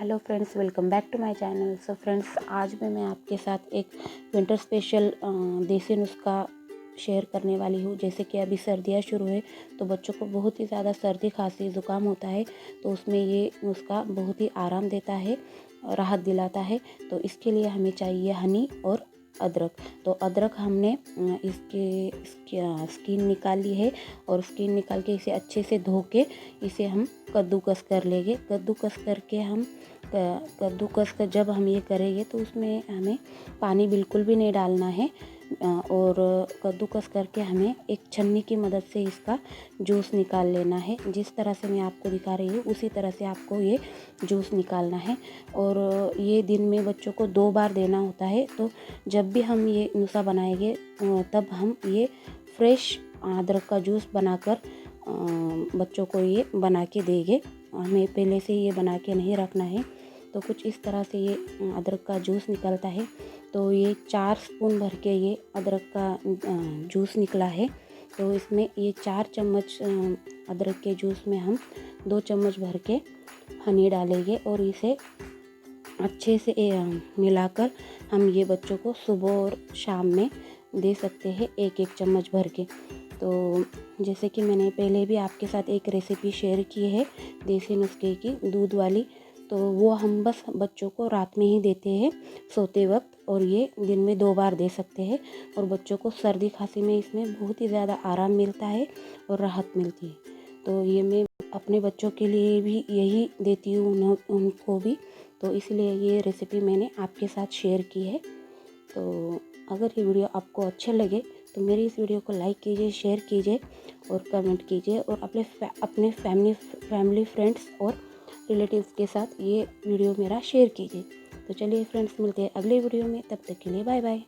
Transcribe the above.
Hello friends, welcome back to my channel. So friends, आज मैं आपके साथ एक विंटर स्पेशल देसी नुस्खा शेयर करने वाली हूँ। जैसे कि अभी सर्दियाँ शुरू है तो बच्चों को बहुत ही ज़्यादा सर्दी खांसी ज़ुकाम होता है, तो उसमें ये नुस्खा बहुत ही आराम देता है, राहत दिलाता है। तो इसके लिए हमें चाहिए हनी और अदरक। तो अदरक हमने इसकी स्किन निकाल ली है और स्किन निकाल के इसे अच्छे से धो के इसे हम कद्दूकस कर लेंगे। कद्दूकस करके हम कद्दूकस का जब हम ये करेंगे तो उसमें हमें पानी बिल्कुल भी नहीं डालना है। और कद्दूकस करके हमें एक छन्नी की मदद से इसका जूस निकाल लेना है। जिस तरह से मैं आपको दिखा रही हूँ उसी तरह से आपको ये जूस निकालना है। और ये दिन में बच्चों को 2 बार देना होता है। तो जब भी हम ये नुस्खा बनाएंगे तब हम ये फ्रेश अदरक का जूस बनाकर बच्चों को ये बना के देंगे। हमें पहले से ये बना के नहीं रखना है। तो कुछ इस तरह से ये अदरक का जूस निकलता है। तो ये 4 स्पून भर के ये अदरक का जूस निकला है। तो इसमें ये 4 चम्मच अदरक के जूस में हम 2 चम्मच भर के हनी डालेंगे और इसे अच्छे से मिलाकर हम ये बच्चों को सुबह और शाम में दे सकते हैं, एक चम्मच भर के। तो जैसे कि मैंने पहले भी आपके साथ एक रेसिपी शेयर की है देसी नुस्खे की, दूध वाली। तो वो हम बस बच्चों को रात में ही देते हैं सोते वक्त, और ये दिन में 2 बार दे सकते हैं। और बच्चों को सर्दी खांसी में इसमें बहुत ही ज़्यादा आराम मिलता है और राहत मिलती है। तो ये मैं अपने बच्चों के लिए भी यही देती हूँ, उनको भी। तो इसलिए ये रेसिपी मैंने आपके साथ शेयर की है। तो अगर ये वीडियो आपको अच्छे लगे तो मेरी इस वीडियो को लाइक कीजिए, शेयर कीजिए और कमेंट कीजिए, और अपने फैमिली फ्रेंड्स और रिलेटिव्स के साथ ये वीडियो मेरा शेयर कीजिए। तो चलिए फ्रेंड्स, मिलते हैं अगले वीडियो में। तब तक के लिए बाय बाय।